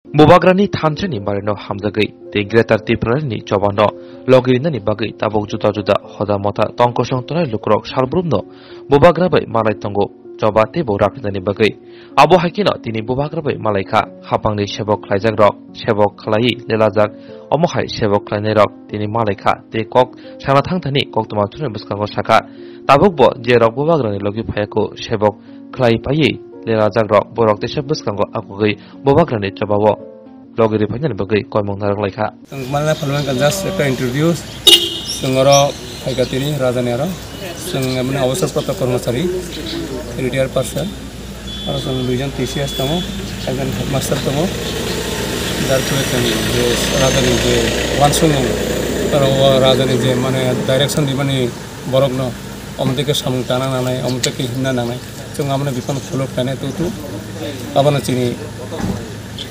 Bubagrani Tantrani Marino Hamzagay, the Greater Tiprani Chovano, Logio Bagay, Tabok Juta Juda, Hodamota, Tonkosong Tona Lukrok, Shalbrumno, Bubagrabe, Malaitongo, Jobate Borapani Bagay, Abu Hakino, Tini Bubagrabe, Malaika, Hapangli Shebok Klajak, Shebok Klai, Lelazak, Omohai, Shebok Klanerok, Tini Malaika, the Kok, Shanatantani, Koktomatun Muskango Shaka, Tabukbo, Jerok Bubagrani Logi Payako, Shebok Klai Paye. Lelazak rok borok desa buskango akugai Bubagrani cobawo logiri panjang bagai koimong narang laika. Mana peluang kerjas kita introduce sengoro kaitini raja nero seng mana awasar protokol masari retired person harus menunjukkan TCS tamu akan master tamu dari tujuan je raja ni je langsung kalau raja ni je mana direction di mana borok no omte ke samung tanah nanai omte ke hina nanai Amana bipon follow kane tu abana chini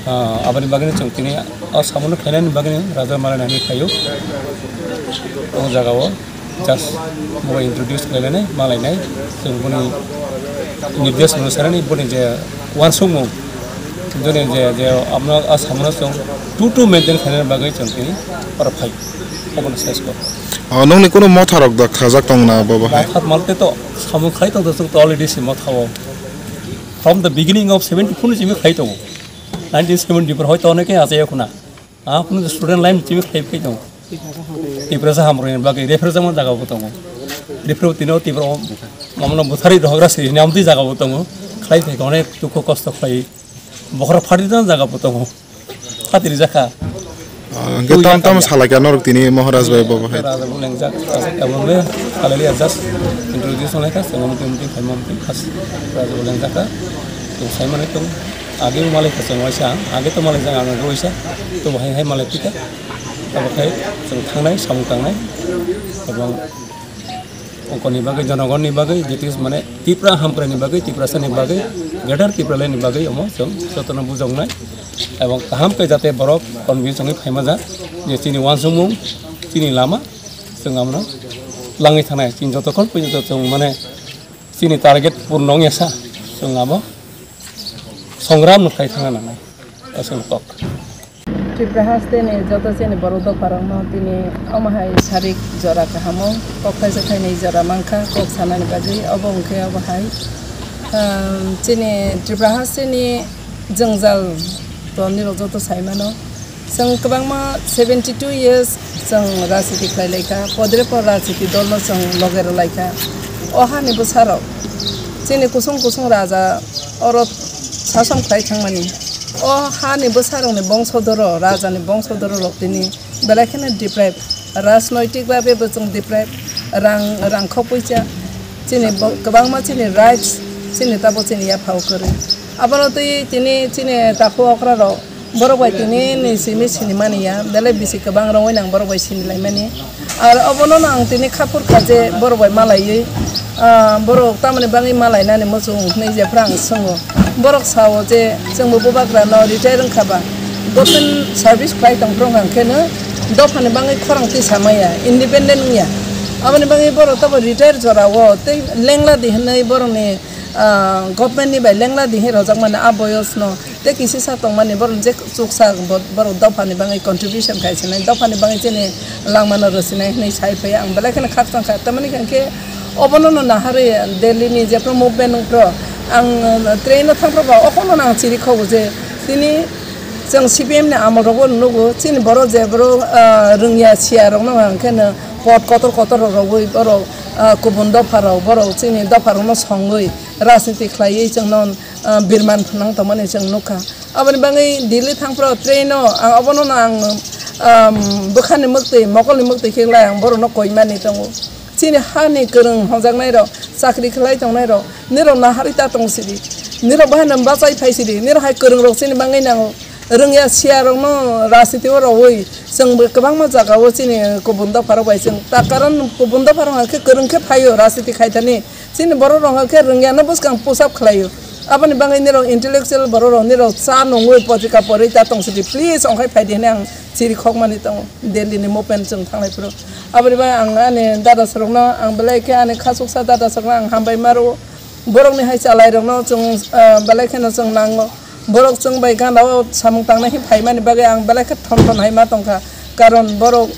abani bagani chungtini samuno khainan bagani raja mala nami khayo o jaga wo just mo introduce khailane malai nai chunguni निर्देश अनुसार नहीं बोले जे one Sumo जोने जे अपना सामना से to maintain करने बागे चलते हैं और फाइव अपन सेस को नोंनि कोनो मथारक दा खाजाक दं ना बाबा मथार मालते तो सामु खाइ तो तो अलरेडी से मथाव from the beginning of 74 जिमे खाइ तो 1970 पर होय तो ने के आसे खुना आपन स्टूडेंट लाइन जिमे खाइ तो तिप्रसा हमरो बागे रेफर जमा जागा बतंगो रेफर तिनो तिब्र मामला बुथारी रहग्रा से नामति जागा बतंगो खाइ थे गने दुख कष्ट खाइ बखरा फाटि जान जागा बतंगो खातिर जाखा गेताम ताम साला क्या नरक तिनी महाराज भाई बाबा है राजा बुलें जाक एवंले खाली जस्ट इंट्रोड्यूस होने का सेमोमति खाइमति खास राजा बुलें जाका तो साइमने तो आगे माले खसे वैसा आगे तो माले जागा रोइसा तो भाई है माले पिका तब खाइ जों थांनाय सामु थांनाय एवं अंकनि बागै जनगणनि बागै जेतिस माने तिप्रा हामप्रानि बागै तिप्रासानि बागै गेदार तिप्रालानि बागै अमो जों सतन बुजावनाय एवं गाहाम के जाते बरफ कन्भिन्सनै फाइमाजा जे चिनि वानसुमु चिनि लामा जों आमना लाङै थानाय चिन जतखन पयजत जों माने चिनि टारगेट पूर्णं एसा जों आमो संग्राम नखाय थाना नाय असं कक Tiprasa ni joto sini barudo parang mau tini omahai sarik jora kahamo kokai sekai ni jora mangka kok sana ni bagi obong ke omahai sini Tiprasa ni jengjal to ni joto sai mano seng kebang ma 72 years seng rasiti kai laika podre por rasiti dolno seng logero laika oha ni busaro sini kusung raja orot sasam kai thangmani o ha ni bosarong ni bongsodoro raja ni bongsodoro loktini belakene deprive rajnoitik babe bojong deprive rang khopoisa chini kabang ma chini rights chini tabo chini ya phau kore abaro tini chini takho okra ro borobai tini ni simi sini mani ya bele bisi kabang rongoi nang borobai sini lai mani ar obono nang tini khapur khaje borobai malai borok tamani bangi malai nani mosung nei je prang songo borok sawo je जोंबो बुबाग्रानो retire खाबा government service fly दंफ्रं गांखेनो दफानि बाङै खरांथि सामाया independent निया आबनि बाङै बर' तब retire जरावो तै लेंला दिहनै बर'नि गभर्नमेन्टनि bye लेंला दिहे रजाक माने आबयसनो ते किसि सातं माने बर' जे चुकसा बर' दफानि बाङै कन्ट्रिबिउसन खायसनै दफानि बाङै जेने लांमानो रसिनाय नै साइफाय आं बेलाखनो खाफसां खा तमानि खांखे अबननो नाहारे दिल्लीनि जेफ्रो मुभमेन्टफ्रो आं ट्रेन थांफ्राबा अखनो नां चिरि खौ जे तिनि जों सिपिएम नि आमरबो नुगो चिनि बर' जे बर' रोंया सियारं न आंखेनो पट कतर रगै बर' गुबुन दफाराव बर' चिनि दफारावनो संगै राजनीति खालायै जोंनो बिरमान फनां तमाने जों नुखा आबनि बाङै दिल्ली थांफ्रा ट्रेनो आं अबनो आं बोखानि मक्ति मकलनि मक्ति खेलाय आं बर'नो कयमानि दङ चिनि हानि गोरों हजांनाय र साख्रि खालाय दंनाय र निरो नाहारि ता दंसिदि निरो बाहान बाचाय फायसिदि निरो हाय गोरों र चिनि बाङै नांगौ रोंया सियारनो राजनीति रवै जोंबो गोबां मा जागाव चिनि गुबुन दफाराव बाय जों ता कारण गुबुन दफाराव के गोरोंखे फायो राजनीति खायथानि चिनि बर' रंगे रोंयानो बसगां पोसाब खालायो आबनि बाङै निरो इन्टेलेक्चुअल बर' र निरो चा नङै पत्रिका परै ता दंसिदि प्लिज अंखाय फायदिने आं चिरि खकमानि दङ दिल्लीनि मुभमेन्ट जों थांनायफोराव आबरिबा आं आने दादा सरनो आं बेलायखे आने खासुकसा दादा सरनो आं हामबाय मारो बरंनि हाय चालाय रंनो जों बेलायखेनो जों नांगो borok chung bai gandao samung tangnai phaimani bage ang belai thon thon haima tongkha karon borok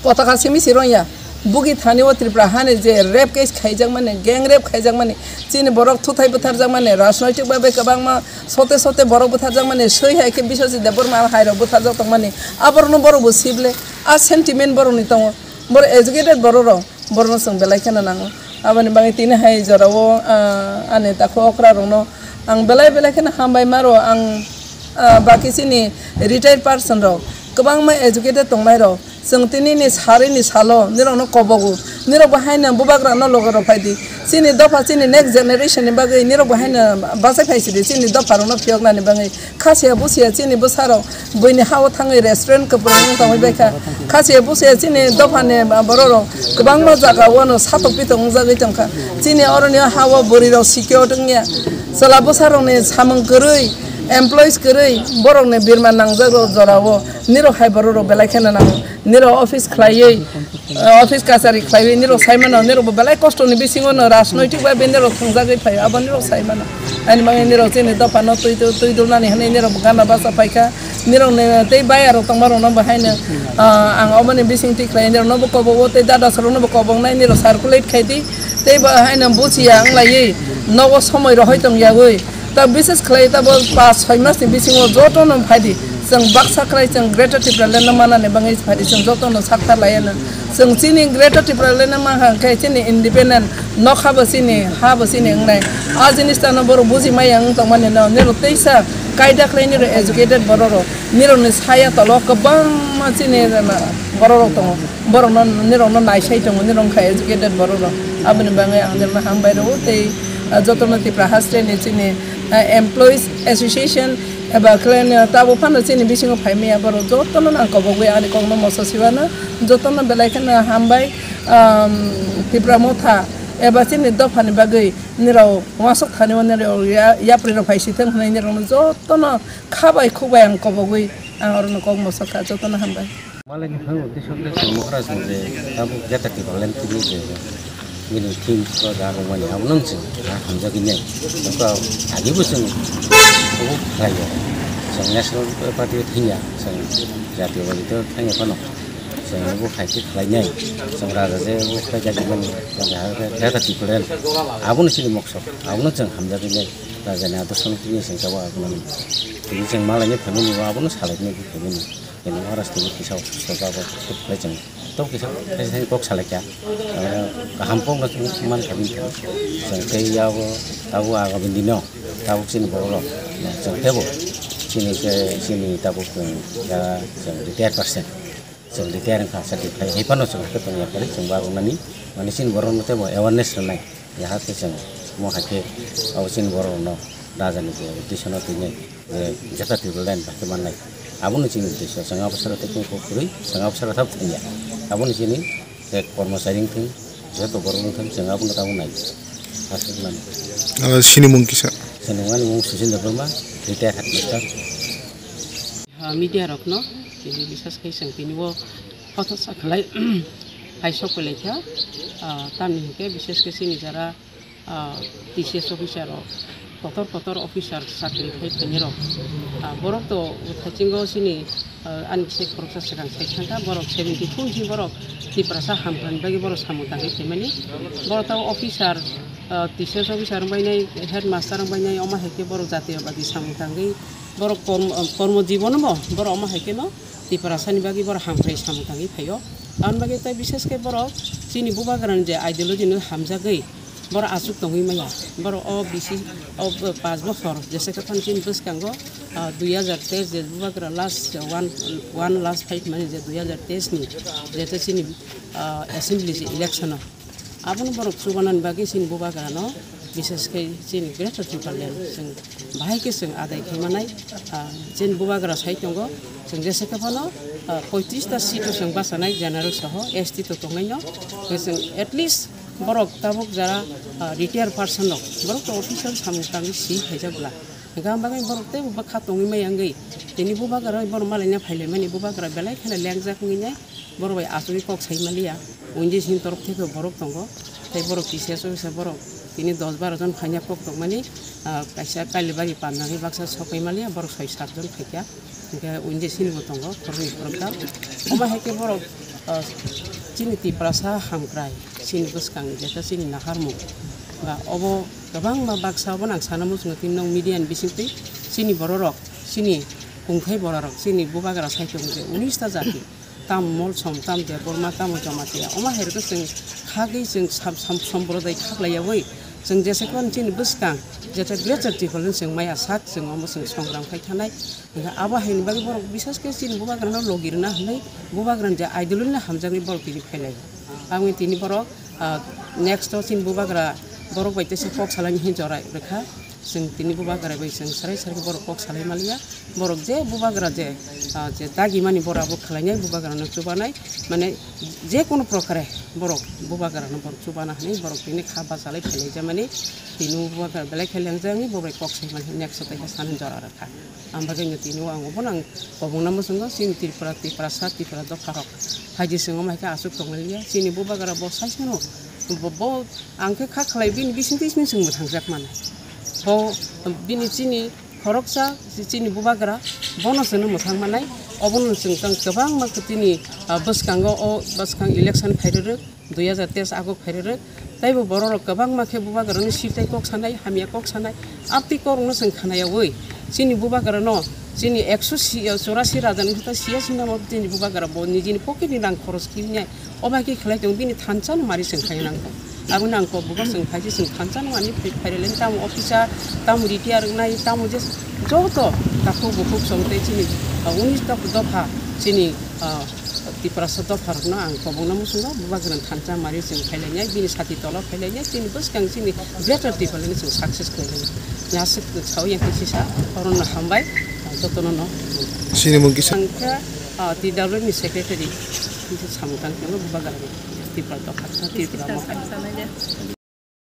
potaka simi sironya bugi thani o Tripura hani je rape case khaijak mane gang rape khaijak mane chini borok thuthai butharjak mane rajnaitik babe kabangma sote sote borok butharjak mane sei hai ke bisosi debor ma hairo butharjak tong mane aborno borok bo sible a sentiment borok ni tong bor educated borok borno song belai kana nango abani bangi tine hai jorao ane takho okra rongno ang belai kana hambai maro ang baki sini retired person ro kabangma educated tongnai ro sengtini ni sari ni salo nirong no kobogu nirong bahaina Bubagrani logoro faidi sini dopa sini next generation ni bagai nirong bahaina basa faisi sini dopa no pyogna ni bagai khasia busia sini busaro boini hawo thangai restaurant ko prong tawai beka khasia busia sini dopa ne bororo kabangma jaga wono satok pitong jagai tongkha sini oroni hawo boriro sikyo tongya sala busaro ne samang geroi employees geroi borok ne birman nangjago jorawo niro hai bororo belai khana nang niro office khlaiye office kasari khlaiye niro saimana niro belai kosto ni bisingo no rajnaitik ba niro thangjagai phai aba niro saimana ani mangai niro chini dopa no tui dulnani hane niro gana basa phaika niro ne tei bayaro tongmaro no bahaina ang obani bising tik khlai niro no bokobo tei dada saro no bokobong nai niro circulate khaidi tei bahaina buchia ang laiye nogo somoy ro hoitong yagoi ta bises khlai ta bo 5-6 mas ni bisingo joto no phaidi जों Baksa cry जों greater Tipra लेना मानाने बाङै फारि जों जतनो साक्ता लायना जों चिनि greater Tipra लेना मा खाय चिनि इन्डिपेन्डेन्ट नखाबो चिनि हाबो चिनि ngनाय आ जिनिसतानो बर बुजि माय आं त माने न नेरो तैसा कायदा क्लाइनि एजुकेटेड बररो नेरो ने साया तल गोबां चिनि बररो दङ बरनो नेरो न नायसाय दङ नेरो खाय एजुकेटेड बररो आबनि बाङै आं नेरो हामबाय रो तै जतनो टिप्रा हास्टेनि चिनि एमप्लॉइज association eba klen tabo phano chini bisingo phaimia boro jotono na kobogwe ani kongno mososiwana jotono belai kana hambai Tripura motha eba chini dofani bagai niro wasok thani niro yapri ro phaisi thang hnai niro jotono khabai khubai ang kobogwe ang orno kong mosoka jotono hambai malai ni phang uti sonde samokra sonde tabo geta ki balen tini je mini team ko da ro mani amnong chi hamjagi nei ko agi busung ko khayo sang national party thinya sang jatiyo bagi to thanya kono sang bu khai ki khlai nei sang raja je bu khai jagi ban ja ta ti plen abun si mokso abun jang hamjagi nei raja na to sang tini sang jawa abun ni jang malai ni family wa abun salai ni family yang orang sendiri kisah sebab itu pelajaran tahu kisah saya kok salah ya kampung nak cuman kami saya tahu agak bendino tahu sini bawa saya tahu sini tahu ya saya 30% saya retire kan saya dikai hepan orang ketemu ya kali saya baru nani mana sini baru nanti bawa awareness nai ya hati saya mau hake awak sini baru no raja ni di sana tu ni jasa tirulan bagaimana lagi abun sini desa sangat besar teknik kokuri sangat besar thap thanya abun sini ek kormasari thing jeto borong thing sangat abun tahu naik hasilnya sini mungkisa senungan mung susin dapat retire hat master media rokno jadi bisa sekali sengkini wo foto saklai hai sokole kya tamni ke bisa sekali sini cara TCS officer kotor officer sakri khai peniro borok to thachingo sini an se proses sekarang sekhanta borok 72 ji borok Tiprasa hampran bagi borok samutangi temani borok to officer TCS officer bainai headmaster bainai oma heke borok jatiyo bagi samutangi borok kormo jibon mo borok oma heke no Tiprasa ni bagi borok hamprai samutangi phayo an bagi tai bishes ke borok sini Bubagrani je ideology no hamjagai boro asuk tongi maya boro o bisi o 5 বছর जैसे कि function बस Congo 2023 जे Bubagrani last one last fight माने जे 2023 नि जेते सिनि assembly election आबन बरो सुबनन बागि सिनि Bubagrani विशेष के सिनि ग्रेटर टिप्रा जों बाहाय के जों आदाय खालामनाय जेन Bubagrani साइड दंगो जों जेसे कि फनो 35 टा सीट जों बासानाय जनरल सह एसटी तो तंगायनो जों at least borok tabuk jara retire person no borok to official samutangi si hejabla gambangai borok te bu khatongi mai angai tini Bubagrani borok malainya phaile mani Bubagrani belai khana lengjak nginai borok bai asuri kok saimaliya unji sin torok theke borok tongo tai borok TCS officer borok tini 10-12 jon phanya kok tongmani kaisa kalibari panangi baksa sokai malia borok 6-7 jon faikya hingke unde sini bo tongo korni borokta oma heke borok sini Tiprasa hamkrai sini buskang jeta sini naharmu ba obo gabang ma baksa bo nang sanamu sungo tinong median bisingti sini bororok sini kungkai bororok sini bubagra saikong je 19 ta jati tam mol som tam de borma tam jamatia oma herko sing khagi sing sam samprodai khaglaya woi जों जेसेबां जोंनि बुसकां जेटा ग्रेटार टिफलन जों माया सात जों अमो जों संग्राम खाय थानाय आबा हैनि बागै बर बिसासके जोंनि बुबाग्रानाव लगिरना होनाय बुबाग्रान जे आइडलनि हामजानि बर बिनि फैलाय आं तिनि बर नेक्स्ट जोंनि बुबाग्रा बर बायतेसे फक सालानि हिनजरा रेखा जों तिनि बुबाग्रा बै जों साराय सारके बर फक सालाय मालिया बर जे बुबाग्रा जे दागि मानि बराबो खालायनाय बुबाग्रानो चुबानाय माने जे कोनो प्रकारे बर बुबाग्रानो बर चुबाना होनाय बर बिनि खाबा सालाय फैलाय जे माने तिनु बुबाग्रा बेलाय खेलें जोंनि बबाय फक साय माने नेक्स्ट ताइहा सान हिनजरा रेखा आमबा जोंनि तिनु आं अबन आं गबंना मोसंग सिन Tiprasa दफारक हाजि सिङाव माइका आसुक दंलिया सिनि बुबाग्रा ब साइसनो ब आंखे खा खालाय बिनि बिसिंथिसनि जोंबो थांजाक माने ब बिनि सिनि खरकसा सिनि बुबाग्रा बनसनो मोथां मानाय अबन जों गोबां माखतिनि बसकांगो अ बसकां इलेक्शन फाइरेरो 2023 आगो फाइरेरो ताइबो बरर गोबां माखे बुबाग्रानि सिथाय कक सानाय हामिया कक सानाय आपति करनो जों खानायाव ओइ सिनि बुबाग्रानो सिनि 184 राजानि खोथा सियासि नामाव दिनि बुबाग्रा ब निजिनि पकेटनि रां खरस किनिया अबाकि खलाय दं बिनि थानसान मारि जों खाय नांगौ आबो नांगौ बुगा जों खायजे जों थानसान मानि फाइरेलेन ताम अफिसार ताम रिटायार नाय ताम जे जत ताखौ बुकुक संते सिनि 19 दफा सिनि Tiprasa दफारनो आं गबंना मुसुंगा बुबाग्रान थानसा मारि जों फाइलायनाय बिनि साथि तला फाइलायनाय सिनि बसकां सिनि ग्रेटार टिफलन जों सक्सेस खालायनाय यासक साव यांकिसा करन हामबाय जतन न सिनि मुंकि संख्या TWनि सेक्रेटारि सामुदां बुबाग्रानि Tiprasa